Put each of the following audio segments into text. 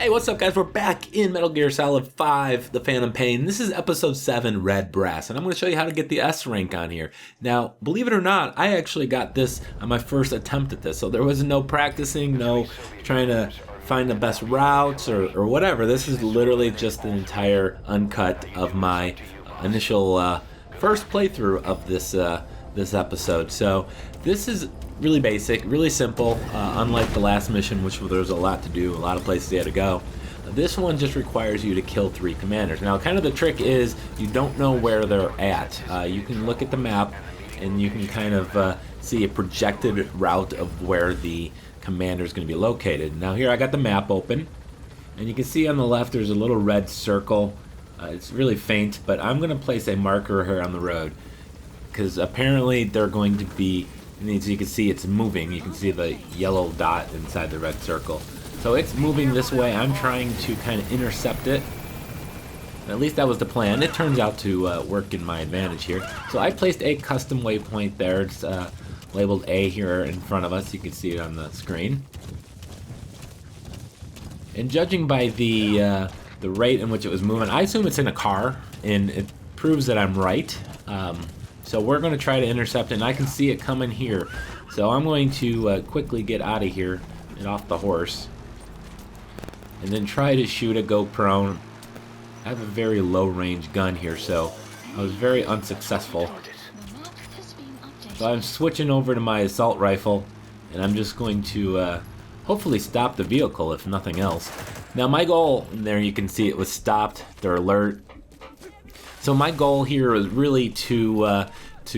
Hey, what's up guys? We're back in Metal Gear Solid 5, The Phantom Pain. This is episode 7, Red Brass, and I'm going to show you how to get the S rank on here. Now, believe it or not, I actually got this on my first attempt at this, so there was no practicing, no trying to find the best routes or whatever. This is literally just an entire uncut of my initial first playthrough of this episode. So this is really basic, really simple, unlike the last mission, which there's a lot to do, a lot of places you had to go. This one just requires you to kill 3 commanders. Now, kind of the trick is you don't know where they're at. You can look at the map and you can kind of see a projected route of where the commander is going to be located. Now here I got the map open, and you can see on the left there's a little red circle. It's really faint, but I'm going to place a marker here on the road because apparently they're going to be, as you can see, it's moving. You can see the yellow dot inside the red circle. So it's moving this way. I'm trying to kind of intercept it. At least that was the plan. It turns out to work in my advantage here. So I placed a custom waypoint there. It's labeled A here in front of us. You can see it on the screen. And judging by the rate in which it was moving, I assume it's in a car, and it proves that I'm right. So we're going to try to intercept it, and I can see it coming here. So I'm going to quickly get out of here and off the horse, and then try to shoot it, go prone. I have a very low range gun here, so I was very unsuccessful. So I'm switching over to my assault rifle, and I'm just going to hopefully stop the vehicle, if nothing else. Now my goal, and there you can see it was stopped, they're alert. So my goal here is really to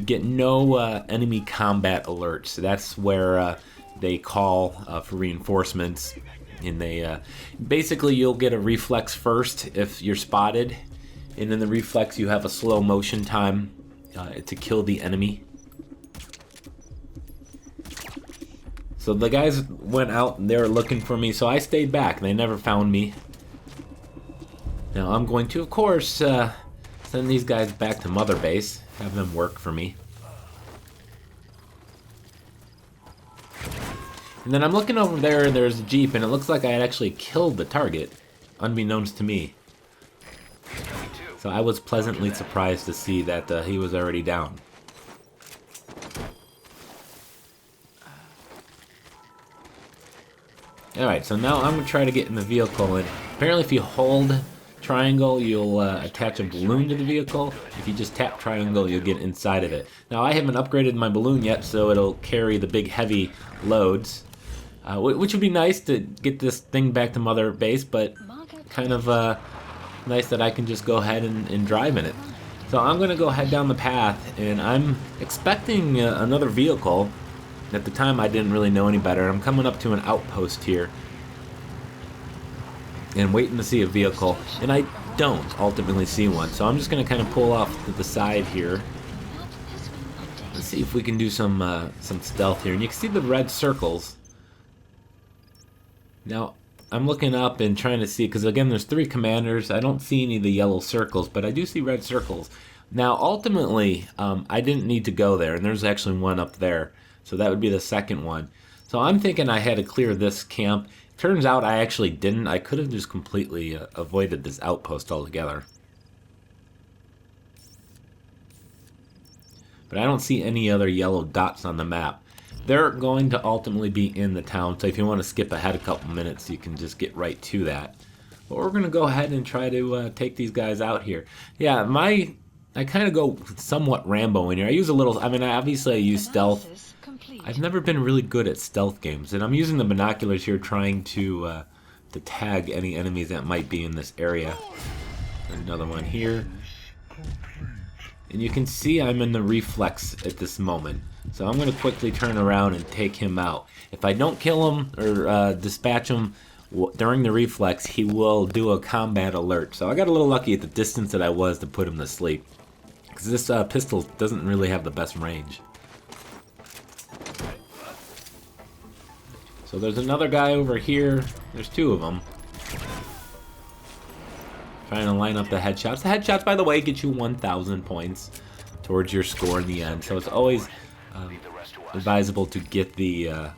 get no enemy combat alerts. That's where they call for reinforcements, and they basically you'll get a reflex first if you're spotted, and in the reflex you have a slow motion time to kill the enemy. So the guys went out and they were looking for me, so I stayed back. They never found me. Now I'm going to, of course, send these guys back to Mother Base, have them work for me. And then I'm looking over there, and there's a Jeep, and it looks like I had actually killed the target, unbeknownst to me. So I was pleasantly surprised to see that he was already down. Alright, so now I'm going to try to get in the vehicle, and apparently if you hold triangle, you'll attach a balloon to the vehicle. If you just tap triangle, you'll get inside of it. Now I haven't upgraded my balloon yet, so it'll carry the big heavy loads, which would be nice to get this thing back to Mother Base, but kind of nice that I can just go ahead and drive in it. So I'm going to go head down the path, and I'm expecting another vehicle. At the time I didn't really know any better. I'm coming up to an outpost here and waiting to see a vehicle, and I don't ultimately see one, so I'm just going to kind of pull off to the side here. Let's see if we can do some stealth here, and you can see the red circles. Now I'm looking up and trying to see, because again there's 3 commanders. I don't see any of the yellow circles, but I do see red circles. Now ultimately I didn't need to go there, and there's actually one up there, so that would be the second one. So I'm thinking I had to clear this camp. Turns out I actually didn't. I could have just completely avoided this outpost altogether. But I don't see any other yellow dots on the map. They're going to ultimately be in the town, so if you want to skip ahead a couple minutes, you can just get right to that. But we're going to go ahead and try to take these guys out here. Yeah, I kind of go somewhat Rambo in here. I use a little, obviously I use stealth. I've never been really good at stealth games, and I'm using the binoculars here trying to tag any enemies that might be in this area. Another one here. And you can see I'm in the reflex at this moment. So I'm going to quickly turn around and take him out. If I don't kill him or dispatch him during the reflex, he will do a combat alert. So I got a little lucky at the distance that I was to put him to sleep, because this pistol doesn't really have the best range. So there's another guy over here. There's 2 of them. Trying to line up the headshots. The headshots, by the way, get you 1,000 points towards your score in the end. So it's always advisable to get the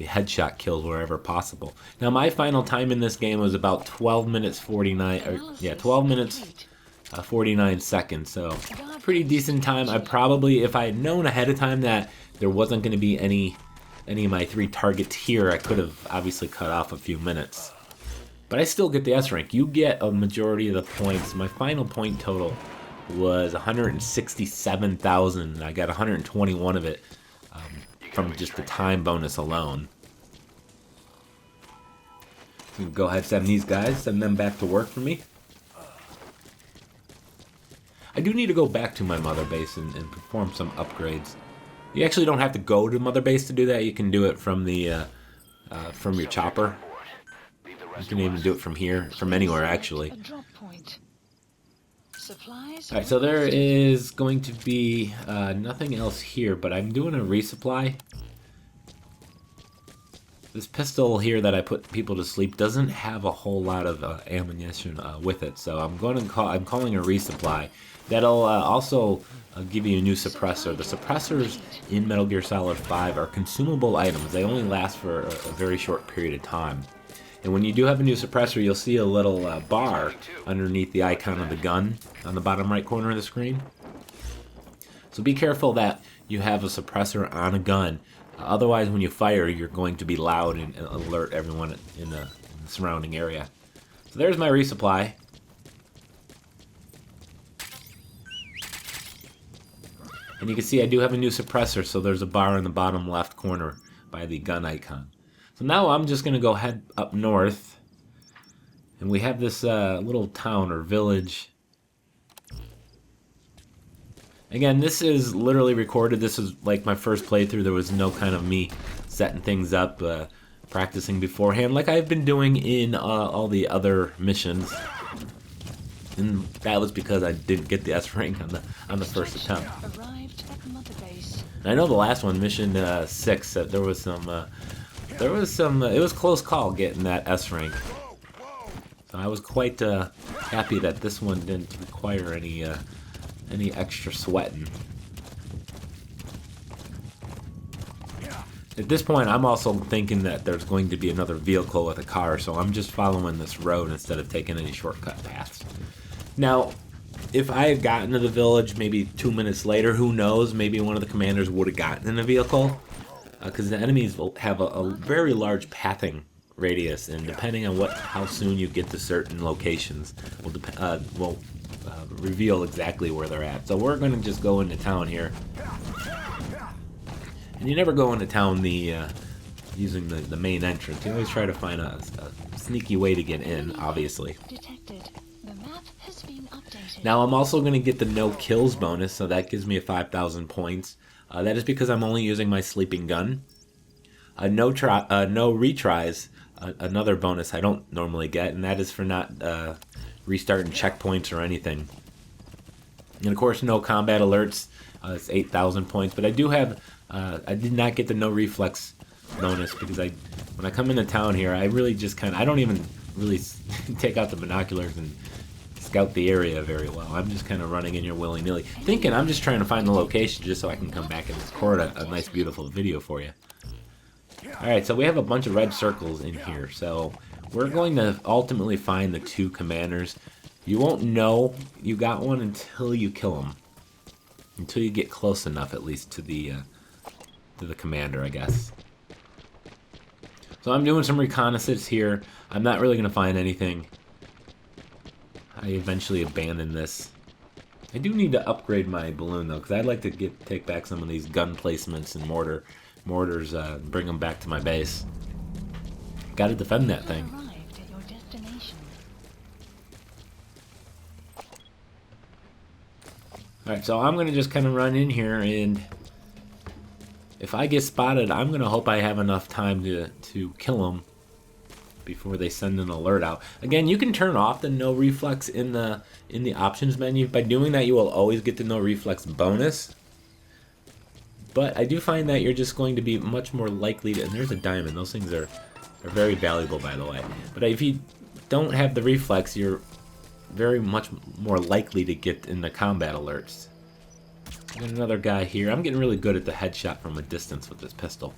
headshot kills wherever possible. Now my final time in this game was about 12 minutes 49, or yeah, 12 minutes 49 seconds. So pretty decent time. I probably, if I had known ahead of time that there wasn't going to be any of my 3 targets here, I could have obviously cut off a few minutes. But I still get the S rank. You get a majority of the points. My final point total was 167,000. I got 121 of it from just the time bonus alone. So go ahead, send these guys, send them back to work for me. I do need to go back to my mother base and perform some upgrades. You actually don't have to go to mother base to do that. You can do it from the from your chopper. You can even do it from here, from anywhere actually. Alright, so there is going to be nothing else here, but I'm doing a resupply. This pistol here that I put people to sleep doesn't have a whole lot of ammunition with it, so I'm calling a resupply. That'll also give you a new suppressor. The suppressors in Metal Gear Solid 5 are consumable items. They only last for a very short period of time. And when you do have a new suppressor, you'll see a little bar underneath the icon of the gun on the bottom right corner of the screen. So be careful that you have a suppressor on a gun. Otherwise, when you fire, you're going to be loud and alert everyone in the surrounding area. So there's my resupply. And you can see I do have a new suppressor, so there's a bar in the bottom left corner by the gun icon. So now I'm just going to go head up north, and we have this little town or village. Again, this is literally recorded. This is like my first playthrough. There was no kind of me setting things up, practicing beforehand like I've been doing in all the other missions. And that was because I didn't get the S rank on the first attempt. And I know the last one, mission 6, there was some. It was a close call getting that S rank. So I was quite happy that this one didn't require any extra sweating. At this point, I'm also thinking that there's going to be another vehicle with a car, so I'm just following this road instead of taking any shortcut paths. Now, if I had gotten to the village maybe 2 minutes later, who knows, maybe one of the commanders would have gotten in a vehicle. Because the enemies will have a very large pathing radius, and depending on how soon you get to certain locations, will reveal exactly where they're at. So we're going to just go into town here. And you never go into town using the main entrance. You always try to find a sneaky way to get in, obviously. Now I'm also going to get the no kills bonus, so that gives me a 5,000 points. That is because I'm only using my sleeping gun. No retries, another bonus I don't normally get, and that is for not restarting checkpoints or anything. And of course, no combat alerts. It's 8,000 points, but I do have. I did not get the no reflex bonus because when I come into town here, I really just I don't even really take out the binoculars and scout the area very well. I'm just kind of running in here willy-nilly, thinking I'm just trying to find the location just so I can come back and record a nice, beautiful video for you. Alright, so we have a bunch of red circles in here, so we're going to ultimately find the 2 commanders. You won't know you got one until you kill them. Until you get close enough, at least, to the commander, I guess. So I'm doing some reconnaissance here. I'm not really going to find anything. I eventually abandoned this. I do need to upgrade my balloon though, because I'd like to take back some of these gun placements and mortars, bring them back to my base. Got to defend that thing. All right, so I'm gonna just kind of run in here, and if I get spotted, I'm gonna hope I have enough time to kill them before they send an alert out. Again, you can turn off the no reflex in the options menu. By doing that, you will always get the no reflex bonus. But I do find that you're just going to be much more likely to, and there's a diamond. Those things are very valuable, by the way. But if you don't have the reflex, you're very much more likely to get in the combat alerts. Got another guy here. I'm getting really good at the headshot from a distance with this pistol.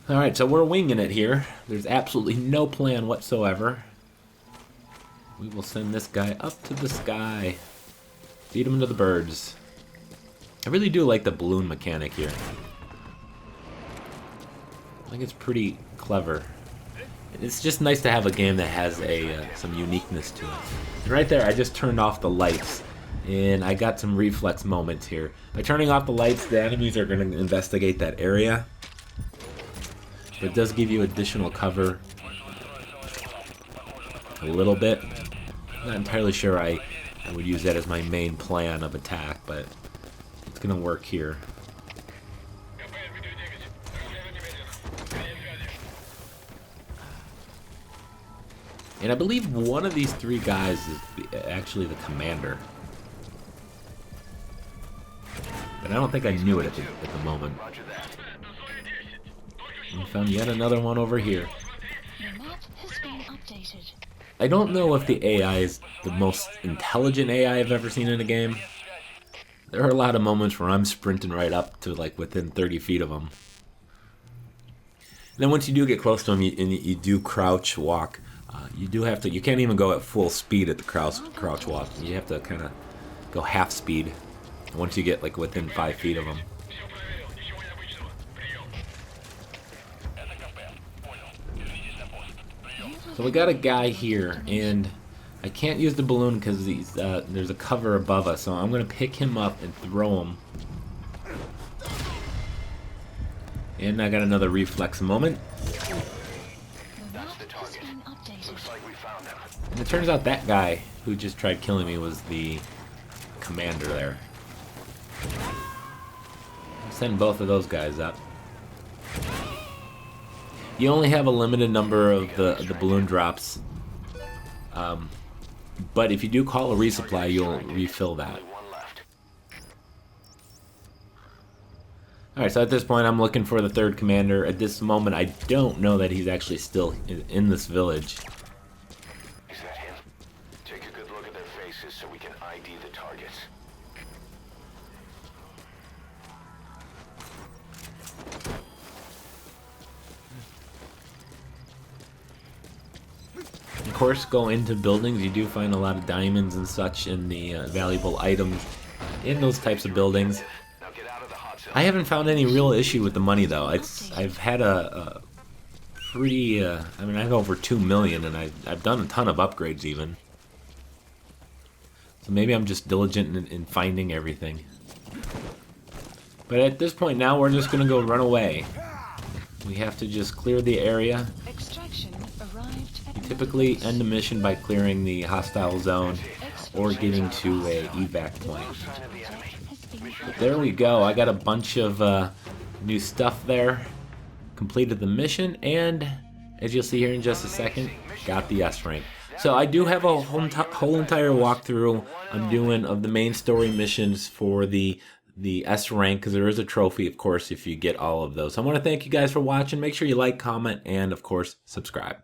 Alright, so we're winging it here. There's absolutely no plan whatsoever. We will send this guy up to the sky. Feed him to the birds. I really do like the balloon mechanic here. I think it's pretty clever. It's just nice to have a game that has some uniqueness to it. And right there, I just turned off the lights. And I got some reflex moments here. By turning off the lights, the enemies are going to investigate that area. But it does give you additional cover. A little bit. I'm not entirely sure I would use that as my main plan of attack, but it's going to work here. And I believe one of these three guys is actually the commander. But I don't think I knew it at the moment. We found yet another one over here. I don't know if the AI is the most intelligent AI I've ever seen in a game. There are a lot of moments where I'm sprinting right up to like within 30 feet of them. And then once you do get close to them, you do crouch walk. You do have to. You can't even go at full speed at the crouch walk. You have to kind of go half speed once you get like within 5 feet of them. So we got a guy here, and I can't use the balloon because there's a cover above us. So I'm gonna pick him up and throw him. And I got another reflex moment. And it turns out that guy who just tried killing me was the commander there. Send both of those guys up. You only have a limited number of the balloon drops. But if you do call a resupply, you'll refill that. Alright, so at this point I'm looking for the third commander. At this moment I don't know that he's actually still in this village. Is that him? Take a good look at their faces so we can ID the targets. Of course, go into buildings. You do find a lot of diamonds and such in the valuable items in those types of buildings. I haven't found any real issue with the money though. I've had a pretty. I mean, I have over 2 million, and I've done a ton of upgrades even. So maybe I'm just diligent in finding everything. But at this point now, we're just gonna go run away. We have to just clear the area. You typically end the mission by clearing the hostile zone or getting to a evac point. But there we go. I got a bunch of new stuff there. Completed the mission, and as you'll see here in just a second, got the S rank. So I do have a whole entire walkthrough I'm doing of the main story missions for the S rank, because there is a trophy, of course, if you get all of those. So I want to thank you guys for watching. Make sure you like, comment, and of course, subscribe.